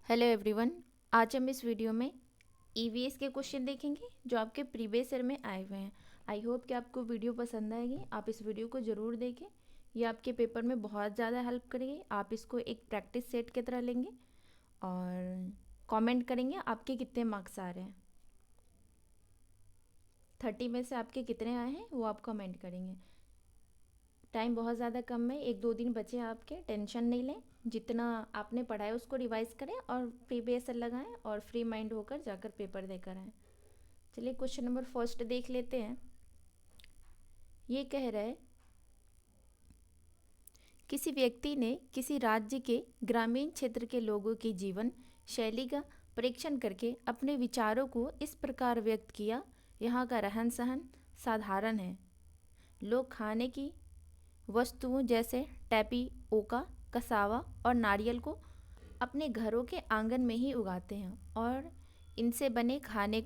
Hello everyone. आज हम इस वीडियो में ईवीएस के क्वेश्चन देखेंगे जो आपके प्रीवियस ईयर में आए हुए हैं। आई होप कि आपको वीडियो पसंद आएगी। आप इस वीडियो को ज़रूर देखें, ये आपके पेपर में बहुत ज़्यादा हेल्प करेगी। आप इसको एक प्रैक्टिस सेट की तरह लेंगे और कमेंट करेंगे आपके कितने मार्क्स आ रहे हैं। 30 में से आपके कितने आए हैं वो आप कमेंट करेंगे। टाइम बहुत ज़्यादा कम है, 1-2 दिन बचे हैं आपके, टेंशन नहीं लें। जितना आपने पढ़ा है उसको रिवाइज करें और प्रीवियस लगाएं और फ्री माइंड होकर जाकर पेपर देकर आएँ। चलिए क्वेश्चन नंबर फर्स्ट देख लेते हैं। ये कह रहा है, किसी व्यक्ति ने किसी राज्य के ग्रामीण क्षेत्र के लोगों की जीवन शैली का परीक्षण करके अपने विचारों को इस प्रकार व्यक्त किया। यहाँ का रहन सहन साधारण है। लोग खाने की वस्तुओं जैसे टैपिओका, कसावा और नारियल को अपने घरों के आंगन में ही उगाते हैं और इनसे बने खाने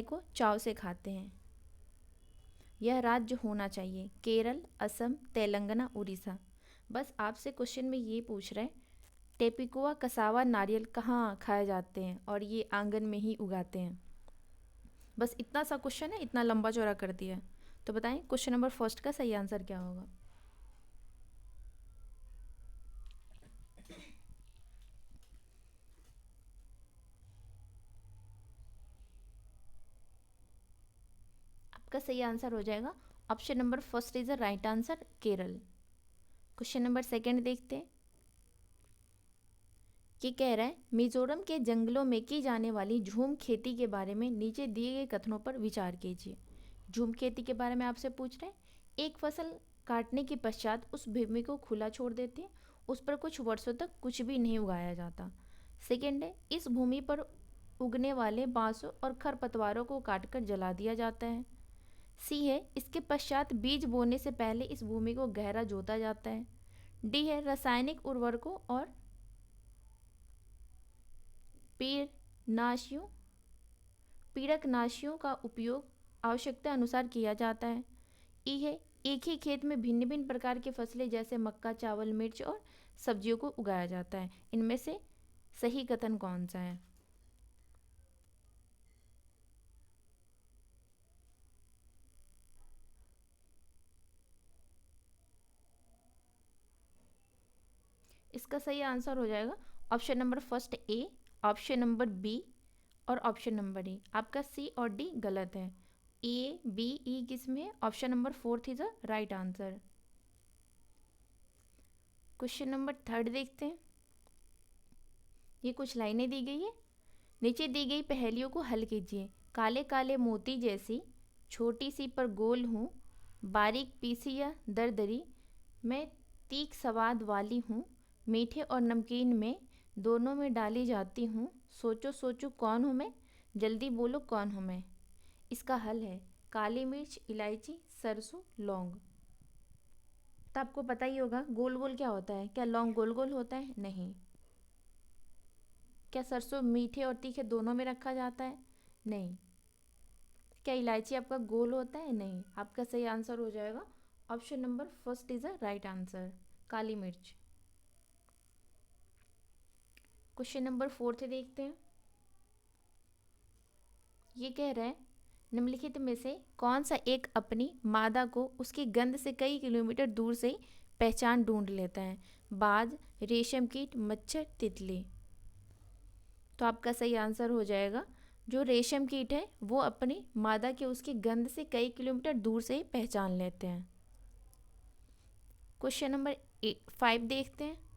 को चाव से खाते हैं। यह राज्य होना चाहिए केरल, असम, तेलंगाना, उड़ीसा। बस आपसे क्वेश्चन में ये पूछ रहे हैं, टेपिकोआ, कसावा, नारियल कहाँ खाए जाते हैं और ये आंगन में ही उगाते हैं। बस इतना सा क्वेश्चन है, इतना लंबा चौड़ा कर दिया है। तो बताएं क्वेश्चन नंबर फर्स्ट का सही आंसर क्या होगा। आपका सही आंसर हो जाएगा option number first is the right answer, Kerala. Question number second देखते हैं। ये कह रहा है, मिजोरम के जंगलों में की जाने वाली झूम खेती के बारे में नीचे दिए गए कथनों पर विचार कीजिए। झूम खेती के बारे में आपसे पूछ रहे हैं। एक फसल काटने के पश्चात उस भूमि को खुला छोड़ देते हैं, उस पर कुछ वर्षों तक कुछ भी नहीं उगाया जाता। सेकेंड है, इस भूमि पर उगने वाले बांसों और खरपतवारों को काटकर जला दिया जाता है। सी है, इसके पश्चात बीज बोने से पहले इस भूमि को गहरा जोता जाता है। डी है, रासायनिक उर्वरकों और कीटनाशियों पीड़कनाशियों का उपयोग आवश्यकता अनुसार किया जाता है। ई है, एक ही खेत में भिन्न भिन्न प्रकार की फसलें जैसे मक्का, चावल, मिर्च और सब्जियों को उगाया जाता है। इनमें से सही कथन कौन सा है। इसका सही आंसर हो जाएगा option number first A, option number B और ऑप्शन नंबर ई। आपका सी और डी गलत है। ए, बी, ई किस में है? Option number fourth is a right answer. Question number third देखते हैं। ये कुछ लाइनें दी गई है, नीचे दी गई पहेलियों को हल कीजिए। काले काले मोती जैसी छोटी सी पर गोल हूँ, बारीक पीसी या दरदरी, मैं तीख स्वाद वाली हूँ, मीठे और नमकीन में दोनों में डाली जाती हूँ। सोचो सोचो कौन हूँ मैं, जल्दी बोलो कौन हूँ मैं। इसका हल है काली मिर्च, इलायची, सरसों, लौंग। तो आपको पता ही होगा गोल गोल क्या होता है। क्या लौंग गोल गोल होता है? नहीं। क्या सरसों मीठे और तीखे दोनों में रखा जाता है? नहीं। क्या इलायची आपका गोल होता है? नहीं। आपका सही आंसर हो जाएगा option number first is a right answer, काली मिर्च। क्वेश्चन नंबर फोर्थ देखते हैं। ये कह रहा है, निम्नलिखित में से कौन सा एक अपनी मादा को उसकी गंध से कई किलोमीटर दूर से पहचान ढूंढ लेता है। बाज, रेशम कीट, मच्छर, तितली। तो आपका सही आंसर हो जाएगा जो रेशम कीट है वो अपनी मादा के उसकी गंध से कई किलोमीटर दूर से ही पहचान लेते हैं। क्वेश्चन नंबर 5 देखते हैं।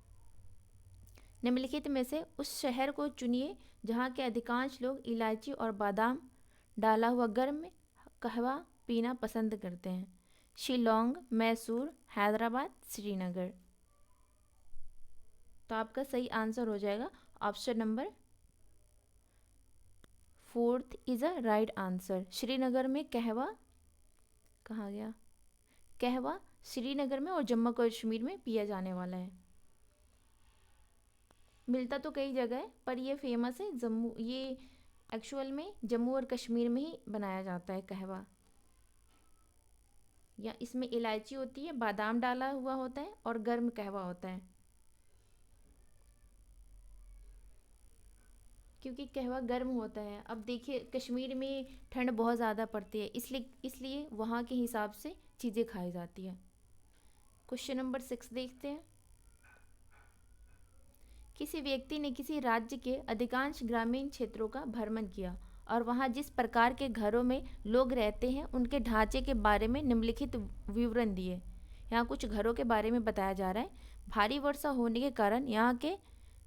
निम्नलिखित में से उस शहर को चुनिए जहाँ के अधिकांश लोग इलायची और बादाम डाला हुआ गर्म कहवा पीना पसंद करते हैं। शिलोंग, मैसूर, हैदराबाद, श्रीनगर। तो आपका सही आंसर हो जाएगा option number fourth is a right answer. Srinagar में कहवा, कहाँ गया, कहवा श्रीनगर में और जम्मू कश्मीर में पिया जाने वाला है। मिलता तो कई जगह है पर ये फेमस है जम्मू, ये एक्चुअल में जम्मू और कश्मीर में ही बनाया जाता है कहवा। या इसमें इलायची होती है, बादाम डाला हुआ होता है और गर्म कहवा होता है। क्योंकि कहवा गर्म होता है। अब देखिए कश्मीर में ठंड बहुत ज़्यादा पड़ती है, इसलिए वहाँ के हिसाब से चीज़ें खाई जाती है। क्वेश्चन नंबर 6 देखते हैं। किसी व्यक्ति ने किसी राज्य के अधिकांश ग्रामीण क्षेत्रों का भ्रमण किया और वहाँ जिस प्रकार के घरों में लोग रहते हैं उनके ढांचे के बारे में निम्नलिखित विवरण दिए। यहाँ कुछ घरों के बारे में बताया जा रहा है। भारी वर्षा होने के कारण यहाँ के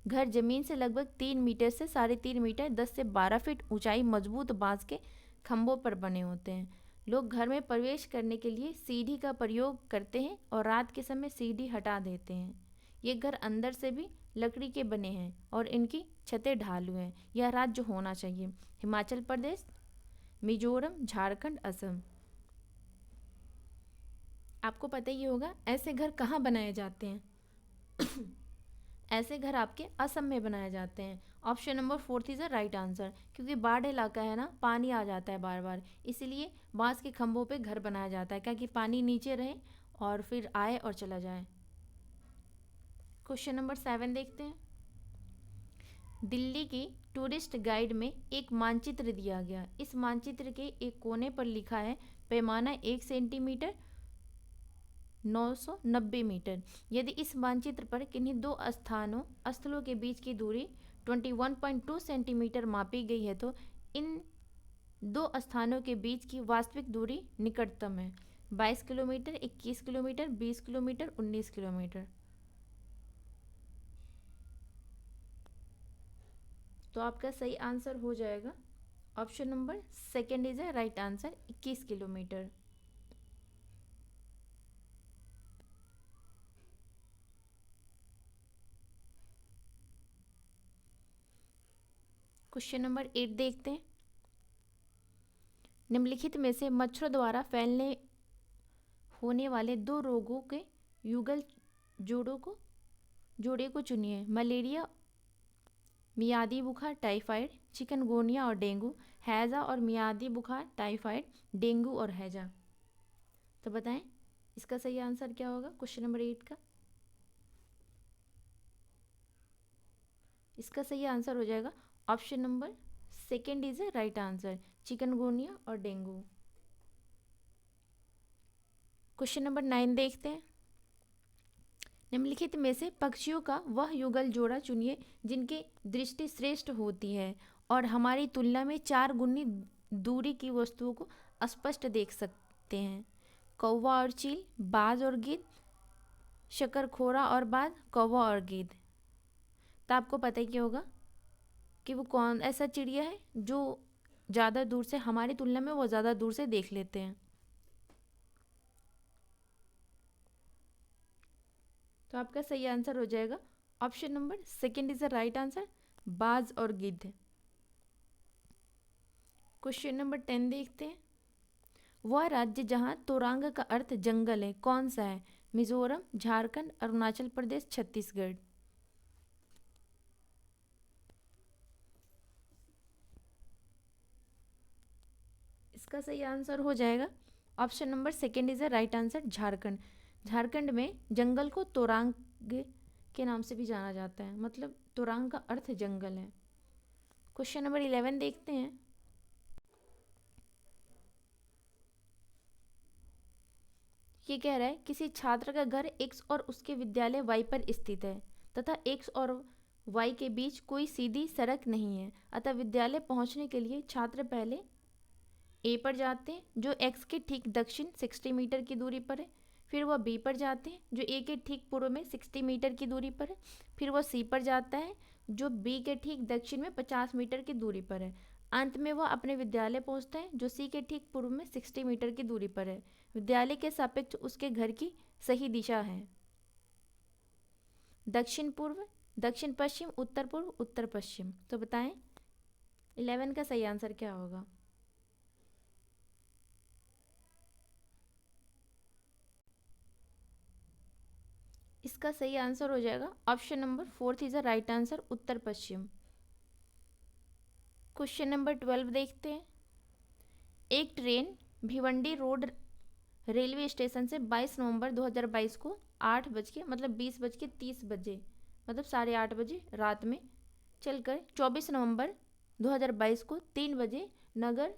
घर जमीन से लगभग 3 मीटर से 3.5 मीटर 10 से 12 फीट ऊंचाई मजबूत बांस के खंभों पर बने होते हैं। लोग घर में प्रवेश करने के लिए सीढ़ी का प्रयोग करते हैं और रात के समय सीढ़ी हटा देते हैं। ये घर अंदर से भी लकड़ी के बने हैं और इनकी छतें ढालू हैं। यह राज्य होना चाहिए हिमाचल प्रदेश, मिजोरम, झारखंड, असम। आपको पता ही होगा ऐसे घर कहाँ बनाए जाते हैं। ऐसे घर आपके असम में बनाए जाते हैं। Option number 4 is the right answer, क्योंकि बाढ़ इलाका है ना, पानी आ जाता है बार बार, इसीलिए बांस के खंभों पे घर बनाया जाता है ताकि पानी नीचे रहे और फिर आए और चला जाए। क्वेश्चन नंबर 7 देखते हैं। दिल्ली की टूरिस्ट गाइड में एक मानचित्र दिया गया। इस मानचित्र के एक कोने पर लिखा है पैमाना 1 सेंटीमीटर 990 मीटर। यदि इस मानचित्र पर किन्हीं दो स्थलों के बीच की दूरी 21.2 सेंटीमीटर मापी गई है तो इन दो स्थानों के बीच की वास्तविक दूरी निकटतम है। 22 किलोमीटर, 21 किलोमीटर, 20 किलोमीटर, 19 किलोमीटर। तो आपका सही आंसर हो जाएगा option number 2 is a right answer, 21 kilometre. Question number 8 देखते हैं। निम्नलिखित में से मच्छरों द्वारा फैलने होने वाले 2 रोगों के युगल जोड़े को चुनिए। मलेरिया, मियादी बुखार, टाइफाइड, चिकनगुनिया और डेंगू, हैजा और मियादी बुखार, टाइफाइड, डेंगू और हैजा। तो बताएं इसका सही आंसर क्या होगा क्वेश्चन नंबर 8 का। इसका सही आंसर हो जाएगा option number 2 is a right answer, chikungunya और डेंगू। क्वेश्चन नंबर 9 देखते हैं। निम्नलिखित में से पक्षियों का वह युगल जोड़ा चुनिए जिनकी दृष्टि श्रेष्ठ होती है और हमारी तुलना में 4 गुनी दूरी की वस्तुओं को स्पष्ट देख सकते हैं। कौवा और चील, बाज और गिद्ध, शकरखोरा और बाज, कौवा और गिद्ध। तो आपको पता ही क्या होगा कि वो कौन ऐसा चिड़िया है जो ज़्यादा दूर से, हमारी तुलना में वो ज़्यादा दूर से देख लेते हैं। तो आपका सही आंसर हो जाएगा option number 2 is the right answer, बाज और गिद्ध। क्वेश्चन नंबर 10 देखते हैं। वह राज्य जहां तोरांग का अर्थ जंगल है कौन सा है? मिजोरम, झारखंड, अरुणाचल प्रदेश, छत्तीसगढ़। इसका सही आंसर हो जाएगा option number 2 is the right answer, Jharkhand. Jharkhand में जंगल को तोरांग के नाम से भी जाना जाता है, मतलब तोरांग का अर्थ जंगल है। क्वेश्चन नंबर 11 देखते हैं। ये कह रहा है किसी छात्र का घर x और उसके विद्यालय y पर स्थित है तथा x और y के बीच कोई सीधी सड़क नहीं है, अतः विद्यालय पहुंचने के लिए छात्र पहले A पर जाते हैं जो x के ठीक दक्षिण 60 मीटर की दूरी पर है, फिर वह B पर जाते हैं जो A के ठीक पूर्व में 60 मीटर की दूरी पर है, फिर वह C पर जाता है जो B के ठीक दक्षिण में 50 मीटर की दूरी पर है। अंत में वह अपने विद्यालय पहुंचता है जो C के ठीक पूर्व में 60 मीटर की दूरी पर है। विद्यालय के सापेक्ष उसके घर की सही दिशा है दक्षिण पूर्व, दक्षिण पश्चिम, उत्तर पूर्व, उत्तर पश्चिम। तो बताएं 11 का सही आंसर क्या होगा? इसका सही आंसर हो जाएगा option number 4 is the right answer, Uttar Paschim. Question number 12 देखते हैं। एक train Bhiwandi road railway station से 22 नवंबर 2022 को 20:30 मतलब 8:30 रात में चलकर 24 नवंबर 2022 को 3 बजे नगर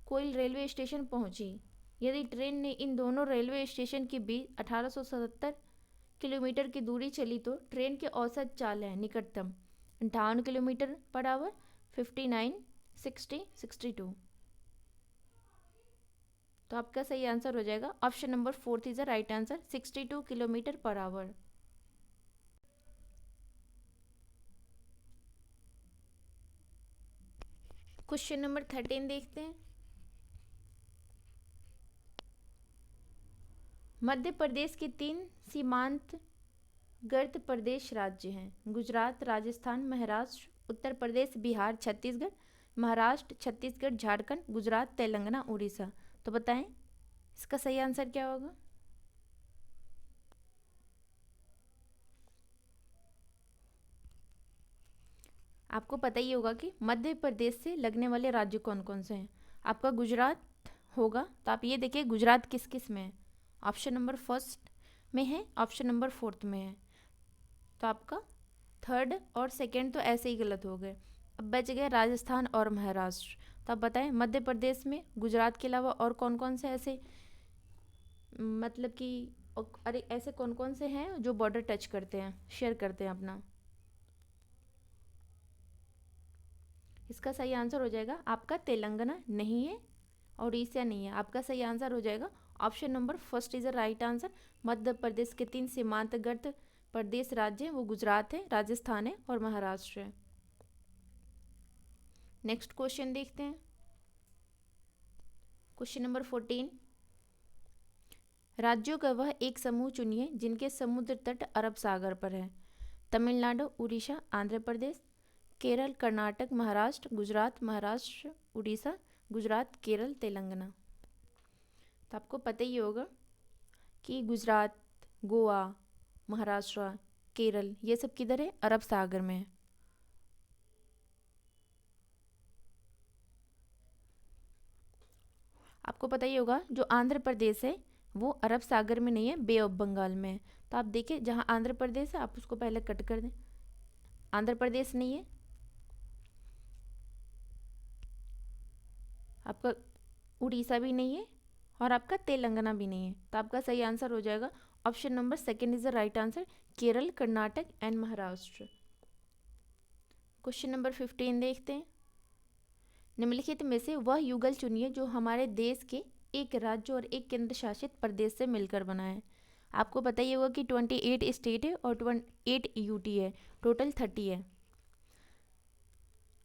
कोइल रेलवे स्टेशन पहुंची। यदि ट्रेन ने इन दोनों रेलवे स्टेशन के बीच 1877 किलोमीटर की दूरी चली तो ट्रेन की औसत चाल है निकटतम 58 किलोमीटर पर आवर, 59, 60, 62। तो आपका सही आंसर हो जाएगा option number 4 is the right answer, 62 kilometre per hour. Question number 13 देखते हैं। मध्य प्रदेश के 3 सीमांत गर्त प्रदेश राज्य हैं, गुजरात, राजस्थान, महाराष्ट्र, उत्तर प्रदेश, बिहार, छत्तीसगढ़, महाराष्ट्र, छत्तीसगढ़, झारखंड, गुजरात, तेलंगाना, उड़ीसा। तो बताएं इसका सही आंसर क्या होगा। आपको पता ही होगा कि मध्य प्रदेश से लगने वाले राज्य कौन कौन से हैं। आपका गुजरात होगा, तो आप ये देखिए गुजरात किस किस में है। ऑप्शन नंबर फर्स्ट में है, ऑप्शन नंबर फोर्थ में है। तो आपका थर्ड और सेकंड तो ऐसे ही गलत हो गए। अब बच गए राजस्थान और महाराष्ट्र। तो आप बताएं मध्य प्रदेश में गुजरात के अलावा और कौन कौन से ऐसे मतलब कि अरे ऐसे कौन कौन से हैं जो बॉर्डर टच करते हैं, शेयर करते हैं अपना। इसका सही आंसर हो जाएगा आपका तेलंगाना नहीं है और उड़ीसा नहीं है। आपका सही आंसर हो जाएगा option number first is the right answer. Madhya Pradesh के 3 सीमांतगत प्रदेश राज्य हैं, वो गुजरात है, राजस्थान है और महाराष्ट्र है। नेक्स्ट क्वेश्चन देखते हैं। क्वेश्चन नंबर 14, राज्यों का वह एक समूह चुनिए जिनके समुद्र तट अरब सागर पर है। तमिलनाडु, उड़ीसा, आंध्र प्रदेश, केरल, कर्नाटक, महाराष्ट्र, गुजरात, महाराष्ट्र, उड़ीसा, गुजरात, केरल, तेलंगाना। तो आपको पता ही होगा कि गुजरात, गोवा, महाराष्ट्र, केरल ये सब किधर है, अरब सागर में है। आपको पता ही होगा जो आंध्र प्रदेश है वो अरब सागर में नहीं है, बे ऑफ बंगाल में है। तो आप देखिए जहाँ आंध्र प्रदेश है आप उसको पहले कट कर दें। आंध्र प्रदेश नहीं है, आपका उड़ीसा भी नहीं है और आपका तेलंगाना भी नहीं है। तो आपका सही आंसर हो जाएगा option number second is the right answer, Kerala, Karnataka and Maharashtra. Question number 15 देखते हैं। निम्नलिखित में से वह युगल चुनिए जो हमारे देश के एक राज्य और एक केंद्र शासित प्रदेश से मिलकर बना है। आपको पता ही होगा कि 28 स्टेट है और 28 यूटी है, टोटल 30 है।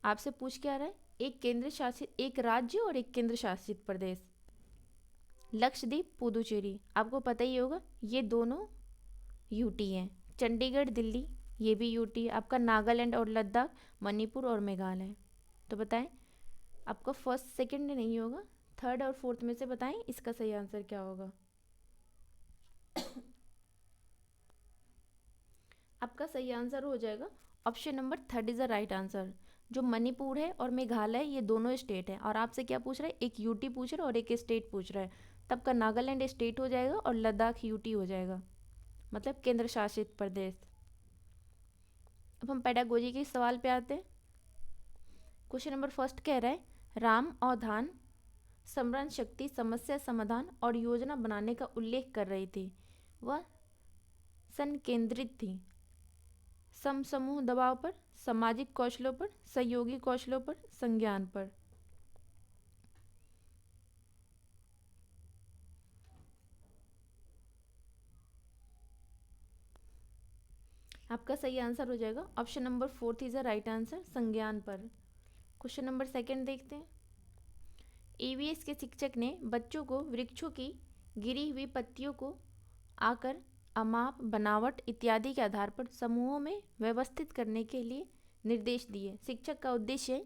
आपसे पूछ क्या रहा है, एक केंद्र शासित, एक राज्य और एक केंद्र शासित प्रदेश। लक्षद्वीप, पुदुचेरी, आपको पता ही होगा ये दोनों यूटी हैं। चंडीगढ़, दिल्ली ये भी यूटी। आपका नागालैंड और लद्दाख, मणिपुर और मेघालय। तो बताएं आपका फर्स्ट सेकंड नहीं होगा, थर्ड और फोर्थ में से बताएं इसका सही आंसर क्या होगा। आपका सही आंसर हो जाएगा option number third is the right answer. जो मणिपुर है और मेघालय ये दोनों स्टेट हैं और आपसे क्या पूछ रहा है, एक यूटी पूछ रहा है और एक स्टेट पूछ रहा है। तब का नागालैंड स्टेट हो जाएगा और लद्दाख यूटी हो जाएगा, मतलब केंद्र शासित प्रदेश। अब हम पेडागोजी के सवाल पे आते हैं। क्वेश्चन नंबर फर्स्ट कह रहा है राम अवधान स्मरण शक्ति, समस्या समाधान और योजना बनाने का उल्लेख कर रही थी। वह संकेंद्रित थी समूह दबाव पर, सामाजिक कौशलों पर, सहयोगी कौशलों पर, संज्ञान पर। आपका सही आंसर हो जाएगा option number fourth is the right answer, संज्ञान पर। क्वेश्चन नंबर सेकंड देखते हैं। ईवीएस के शिक्षक ने बच्चों को वृक्षों की गिरी हुई पत्तियों को आकर, अमाप, बनावट इत्यादि के आधार पर समूहों में व्यवस्थित करने के लिए निर्देश दिए। शिक्षक का उद्देश्य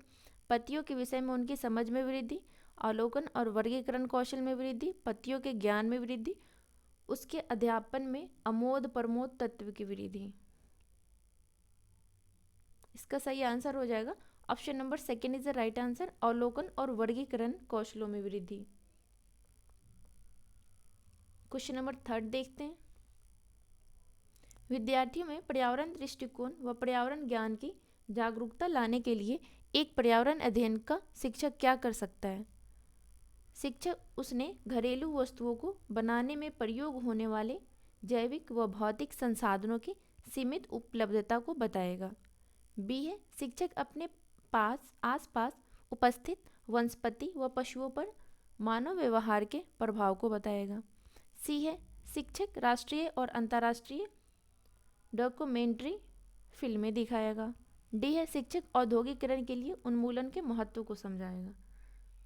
पत्तियों के विषय में उनकी समझ में वृद्धि, अवलोकन और वर्गीकरण कौशल में वृद्धि, पत्तियों के ज्ञान में वृद्धि, उसके अध्यापन में अमोद प्रमोद तत्व की वृद्धि। इसका सही आंसर हो जाएगा option number second is the right answer, अवलोकन और वर्गीकरण कौशलों में वृद्धि। क्वेश्चन नंबर थर्ड देखते हैं। विद्यार्थियों में पर्यावरण दृष्टिकोण व पर्यावरण ज्ञान की जागरूकता लाने के लिए एक पर्यावरण अध्ययन का शिक्षक क्या कर सकता है? शिक्षक उसने घरेलू वस्तुओं को बनाने में प्रयोग होने वाले जैविक व भौतिक संसाधनों की सीमित उपलब्धता को बताएगा। बी है, शिक्षक अपने पास आसपास उपस्थित वनस्पति व पशुओं पर मानव व्यवहार के प्रभाव को बताएगा। सी है, शिक्षक राष्ट्रीय और अंतर्राष्ट्रीय डॉक्यूमेंट्री फिल्में दिखाएगा। डी है, शिक्षक औद्योगिकरण के लिए उन्मूलन के महत्व को समझाएगा।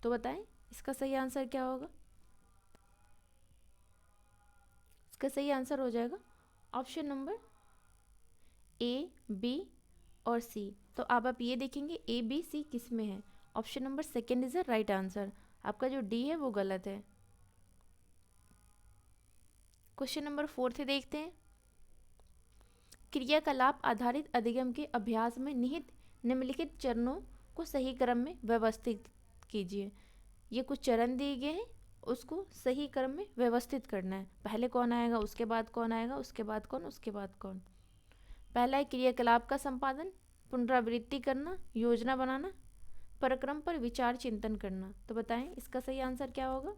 तो बताएं इसका सही आंसर क्या होगा? इसका सही आंसर हो जाएगा ऑप्शन नंबर ए, बी और सी। तो अब आप ये देखेंगे ए, बी, सी किस में है। Option number second is the right answer. आपका जो डी है वो गलत है। क्वेश्चन नंबर 4 देखते हैं। क्रियाकलाप आधारित अधिगम के अभ्यास में निहित निम्नलिखित चरणों को सही क्रम में व्यवस्थित कीजिए। ये कुछ चरण दिए गए हैं, उसको सही क्रम में व्यवस्थित करना है। पहले कौन आएगा, उसके बाद कौन आएगा, उसके बाद कौन, उसके बाद कौन। पहला है क्रियाकलाप का संपादन, पुनरावृत्ति करना, योजना बनाना, प्रक्रम पर विचार चिंतन करना। तो बताएं इसका सही आंसर क्या होगा?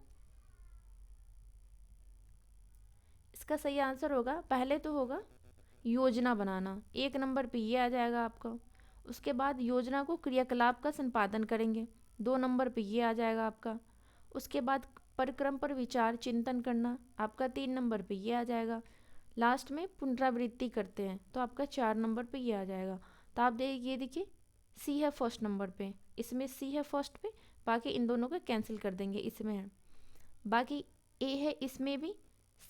इसका सही आंसर होगा, पहले तो होगा योजना बनाना, 1 नंबर पे ये आ जाएगा आपका। उसके बाद योजना को क्रियाकलाप का संपादन करेंगे, 2 नंबर पे ये आ जाएगा आपका। उसके बाद प्रक्रम पर विचार चिंतन करना, आपका 3 नंबर पे ये आ जाएगा। लास्ट में पुनरावृत्ति करते हैं तो आपका 4 नंबर पे ये आ जाएगा। तो आप ये देखिए सी है फर्स्ट नंबर पे, इसमें सी है फर्स्ट पे, बाकी इन दोनों को कैंसिल कर देंगे, इसमें है। बाकी ए है इसमें भी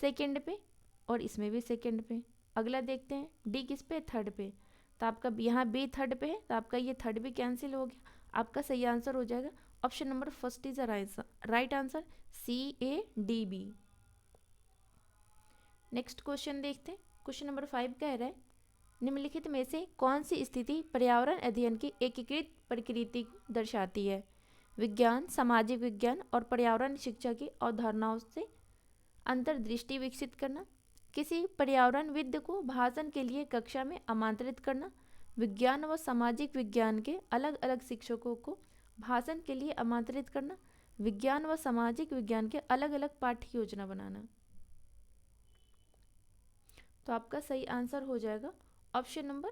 सेकंड पे और इसमें भी सेकंड पे। अगला देखते हैं डी किस पे, थर्ड पे। तो आपका यहाँ बी थर्ड पे है तो आपका ये थर्ड भी कैंसिल हो गया। आपका सही आंसर हो जाएगा option number first is right answer, C, A, D, B. Next question देखते हैं। क्वेश्चन नंबर 5 कह रहा है निम्नलिखित में से कौन सी स्थिति पर्यावरण अध्ययन की एकीकृत प्रकृति को दर्शाती है? विज्ञान, सामाजिक विज्ञान और पर्यावरण शिक्षा की अवधारणाओं से अंतर्दृष्टि विकसित करना, किसी पर्यावरणविद को भाषण के लिए कक्षा में आमंत्रित करना, विज्ञान व सामाजिक विज्ञान के अलग अलग शिक्षकों को भाषण के लिए आमंत्रित करना, विज्ञान व सामाजिक विज्ञान के अलग अलग पाठ्य योजना बनाना। तो आपका सही आंसर हो जाएगा option number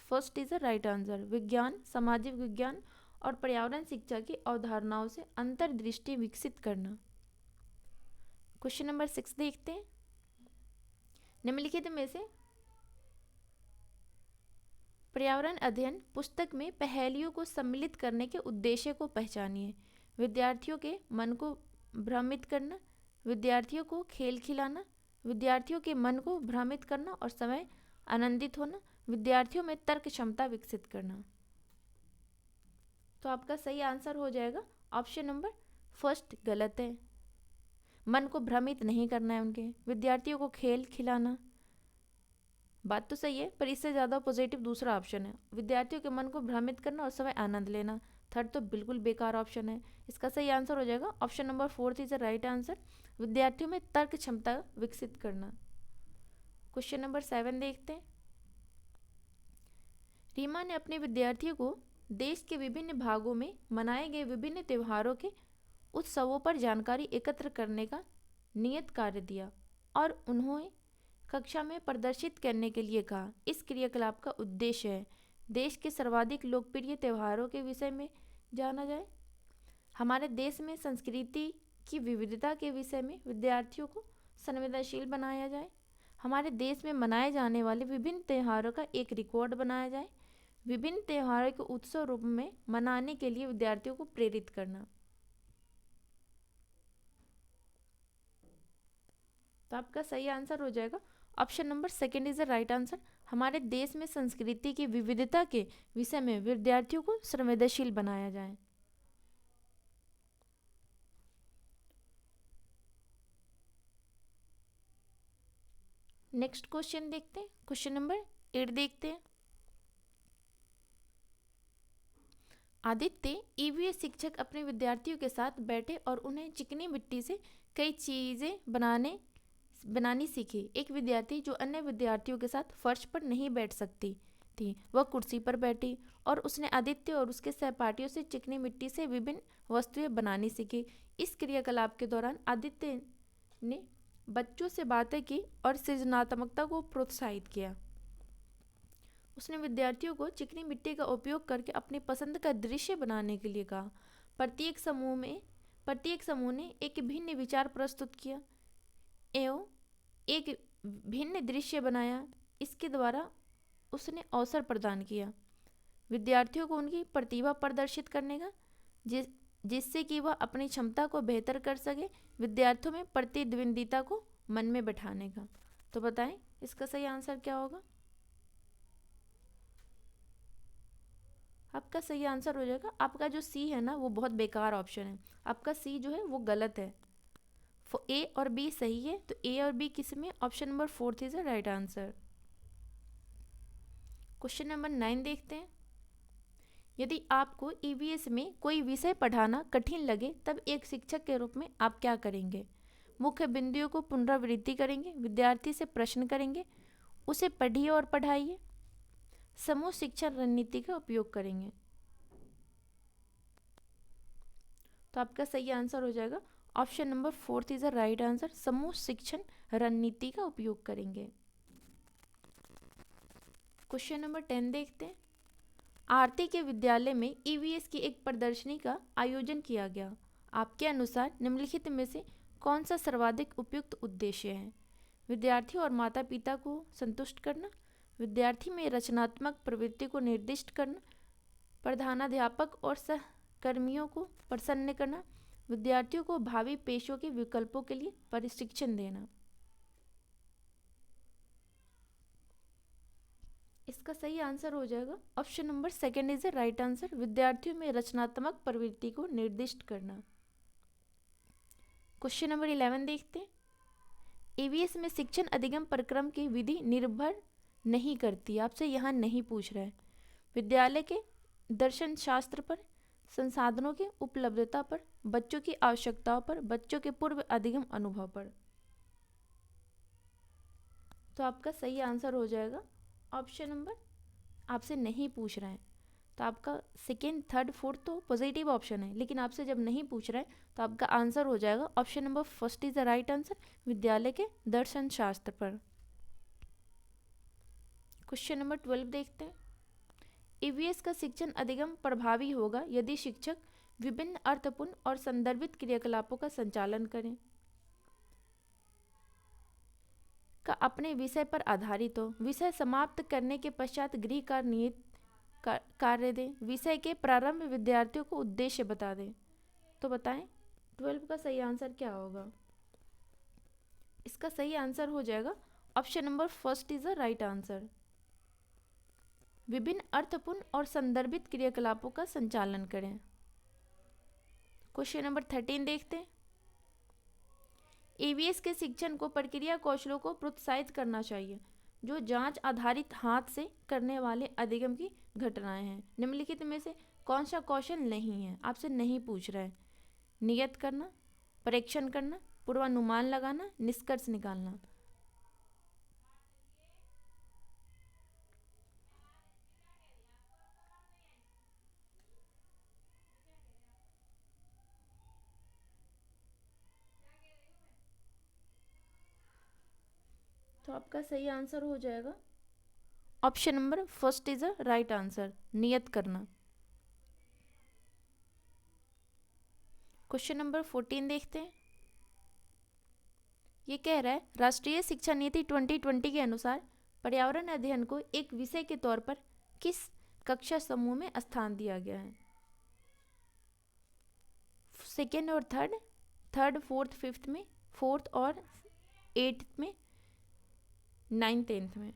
first is the right answer, विज्ञान, सामाजिक विज्ञान और पर्यावरण शिक्षा की अवधारणाओं से अंतर्दृष्टि विकसित करना। क्वेश्चन नंबर 6 देखते हैं। निम्नलिखित में से पर्यावरण अध्ययन पुस्तक में पहेलियों को सम्मिलित करने के उद्देश्य को पहचानिए। विद्यार्थियों के मन को भ्रमित करना, विद्यार्थियों को खेल खिलाना, विद्यार्थियों के मन को भ्रमित करना और समय आनंदित होना, विद्यार्थियों में तर्क क्षमता विकसित करना। तो आपका सही आंसर हो जाएगा ऑप्शन नंबर फर्स्ट गलत है। मन को भ्रमित नहीं करना है उनके, विद्यार्थियों को खेल खिलाना, बात तो सही है पर इससे ज़्यादा पॉजिटिव दूसरा ऑप्शन है, विद्यार्थियों के मन को भ्रमित करना और समय आनंद लेना। थर्ड तो बिल्कुल बेकार ऑप्शन है। इसका सही आंसर हो जाएगा option number 4 is the right answer, विद्यार्थियों में तर्क क्षमता विकसित करना। क्वेश्चन नंबर 7 देखते हैं। रीमा ने अपने विद्यार्थियों को देश के विभिन्न भागों में मनाए गए विभिन्न त्योहारों के उत्सवों पर जानकारी एकत्र करने का नियत कार्य दिया और उन्हें कक्षा में प्रदर्शित करने के लिए कहा। इस क्रियाकलाप का उद्देश्य है देश के सर्वाधिक लोकप्रिय त्योहारों के विषय में जाना जाए, हमारे देश में संस्कृति की विविधता के विषय में विद्यार्थियों को संवेदनशील बनाया जाए, हमारे देश में मनाए जाने वाले विभिन्न त्योहारों का एक रिकॉर्ड बनाया जाए, विभिन्न त्योहारों को उत्सव रूप में मनाने के लिए विद्यार्थियों को प्रेरित करना। तो आपका सही आंसर हो जाएगा option number second is the right answer, हमारे देश में संस्कृति की विविधता के विषय में विद्यार्थियों को संवेदनशील बनाया जाए। नेक्स्ट क्वेश्चन देखते हैं। क्वेश्चन नंबर 8 देखते हैं। आदित्य ईवीएस शिक्षक अपने विद्यार्थियों के साथ बैठे और उन्हें चिकनी मिट्टी से कई चीज़ें बनानी सीखी। एक विद्यार्थी जो अन्य विद्यार्थियों के साथ फर्श पर नहीं बैठ सकती थी। वह कुर्सी पर बैठी और उसने आदित्य और उसके सहपाठियों से चिकनी मिट्टी से विभिन्न वस्तुएं बनानी सीखी। इस क्रियाकलाप के दौरान आदित्य ने बच्चों से बातें की और सृजनात्मकता को प्रोत्साहित किया। उसने विद्यार्थियों को चिकनी मिट्टी का उपयोग करके अपनी पसंद का दृश्य बनाने के लिए कहा। प्रत्येक समूह ने एक भिन्न विचार प्रस्तुत किया एवं एक भिन्न दृश्य बनाया। इसके द्वारा उसने अवसर प्रदान किया विद्यार्थियों को उनकी प्रतिभा प्रदर्शित करने का, जिससे कि वह अपनी क्षमता को बेहतर कर सके, विद्यार्थियों में प्रतिद्वंदिता को मन में बैठाने का। तो बताएं इसका सही आंसर क्या होगा? आपका सही आंसर हो जाएगा, आपका जो सी है ना वो बहुत बेकार ऑप्शन है। आपका सी जो है वो गलत है। ए और बी सही है, तो ए और बी किस में? Option number 4 is the right answer. Question number 9 देखते हैं। यदि आपको ईवीएस में कोई विषय पढ़ाना कठिन लगे तब एक शिक्षक के रूप में आप क्या करेंगे? मुख्य बिंदुओं को पुनरावृत्ति करेंगे, विद्यार्थी से प्रश्न करेंगे, उसे पढ़िए और पढ़ाइए, समूह शिक्षण रणनीति का उपयोग करेंगे। तो आपका सही आंसर हो जाएगा option number 4 is the right answer, समूह शिक्षण रणनीति का उपयोग करेंगे। क्वेश्चन नंबर 10 देखते हैं। आरती के विद्यालय में ईवीएस की एक प्रदर्शनी का आयोजन किया गया। आपके अनुसार निम्नलिखित में से कौन सा सर्वाधिक उपयुक्त उद्देश्य है? विद्यार्थियों और माता पिता को संतुष्ट करना, विद्यार्थी में रचनात्मक प्रवृत्ति को निर्दिष्ट करना, प्रधानाध्यापक और सहकर्मियों को प्रसन्न करना, विद्यार्थियों को भावी पेशों के विकल्पों के लिए प्रशिक्षण देना। इसका सही आंसर हो जाएगा option number 2 is the right answer, विद्यार्थियों में रचनात्मक प्रवृत्ति को निर्दिष्ट करना। क्वेश्चन नंबर 11 देखते हैं। ईवीएस में शिक्षण अधिगम परिक्रम की विधि निर्भर नहीं करती। आपसे यहाँ नहीं पूछ रहा है। विद्यालय के दर्शन शास्त्र पर, संसाधनों की उपलब्धता पर, बच्चों की आवश्यकताओं पर, बच्चों के पूर्व अधिगम अनुभव पर। तो आपका सही आंसर हो जाएगा ऑप्शन नंबर, आपसे नहीं पूछ रहा है तो आपका 2nd, 3rd, 4th तो पॉजिटिव ऑप्शन है, लेकिन आपसे जब नहीं पूछ रहा है तो आपका आंसर हो जाएगा option number 1 is the right answer, विद्यालय के दर्शन शास्त्र पर। क्वेश्चन नंबर 12 देखते हैं। ईवीएस का शिक्षण अधिगम प्रभावी होगा यदि शिक्षक विभिन्न अर्थपूर्ण और संदर्भित क्रियाकलापों का संचालन करें, का अपने विषय पर आधारित हो, विषय समाप्त करने के पश्चात गृह का नियत कार्य दें, विषय के प्रारंभ विद्यार्थियों को उद्देश्य बता दें। तो बताएं 12 का सही आंसर क्या होगा? इसका सही आंसर हो जाएगा option number 1 is the right answer, विभिन्न अर्थपूर्ण और संदर्भित क्रियाकलापों का संचालन करें। क्वेश्चन नंबर 13 देखते हैं। ईवीएस के शिक्षण को प्रक्रिया कौशलों को प्रोत्साहित करना चाहिए जो जांच आधारित हाथ से करने वाले अधिगम की घटनाएं हैं। निम्नलिखित में से कौन सा कौशल नहीं है? आपसे नहीं पूछ रहा है। नियत करना, परीक्षण करना, पूर्वानुमान लगाना, निष्कर्ष निकालना। तो आपका सही आंसर हो जाएगा option number 1 is the right answer, नियत करना। क्वेश्चन नंबर 14 देखते हैं। ये कह रहा है राष्ट्रीय शिक्षा नीति 2020 के अनुसार पर्यावरण अध्ययन को एक विषय के तौर पर किस कक्षा समूह में स्थान दिया गया है? 2nd और 3rd, 3rd, 4th, 5th में, 4th और 8th में, 9th, 10th में।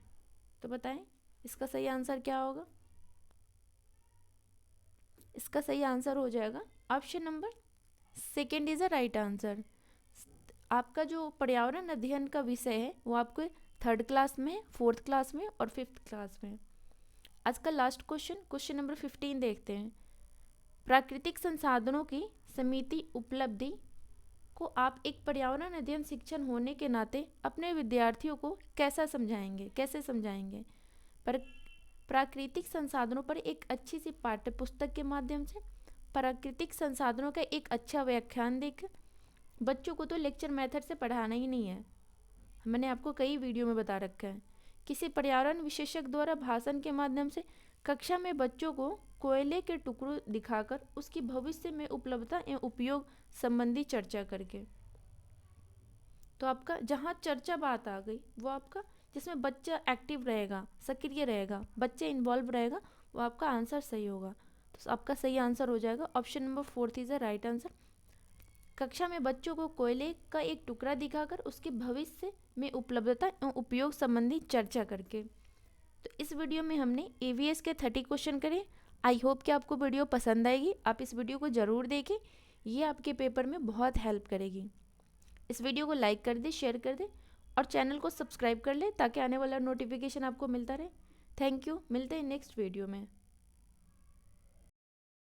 तो बताएं इसका सही आंसर क्या होगा? इसका सही आंसर हो जाएगा option number 2 is the right answer. आपका जो पर्यावरण अध्ययन का विषय है वो आपको 3rd क्लास में, 4th क्लास में और 5th क्लास में। आज का लास्ट क्वेश्चन नंबर 15 देखते हैं। प्राकृतिक संसाधनों की समिति उपलब्धि को आप एक पर्यावरण अध्ययन शिक्षण होने के नाते अपने विद्यार्थियों को कैसे समझाएंगे? प्राकृतिक संसाधनों पर एक अच्छी सी पाठ्य पुस्तक के माध्यम से, प्राकृतिक संसाधनों का एक अच्छा व्याख्यान देकर। बच्चों को तो लेक्चर मेथड से पढ़ाना ही नहीं है, मैंने आपको कई वीडियो में बता रखा है। किसी पर्यावरण विशेषज्ञ द्वारा भाषण के माध्यम से कक्षा में बच्चों को कोयले के टुकड़ों दिखाकर उसकी भविष्य में उपलब्धता एवं उपयोग संबंधी चर्चा करके। तो आपका जहाँ चर्चा बात आ गई वो आपका जिसमें बच्चा एक्टिव रहेगा, सक्रिय रहेगा, बच्चा इन्वॉल्व रहेगा, वो आपका आंसर सही होगा। तो आपका सही आंसर हो जाएगा option number 4 is the right answer. कक्षा में बच्चों को कोयले का एक टुकड़ा दिखाकर उसके भविष्य में उपलब्धता एवं उपयोग संबंधी चर्चा करके। तो इस वीडियो में हमने EVS के 30 क्वेश्चन करे। आई होप कि आपको वीडियो पसंद आएगी। आप इस वीडियो को ज़रूर देखें, ये आपके पेपर में बहुत हेल्प करेगी। इस वीडियो को लाइक कर दे, शेयर कर दे और चैनल को सब्सक्राइब कर ले ताकि आने वाला नोटिफिकेशन आपको मिलता रहे। थैंक यू, मिलते हैं नेक्स्ट वीडियो में।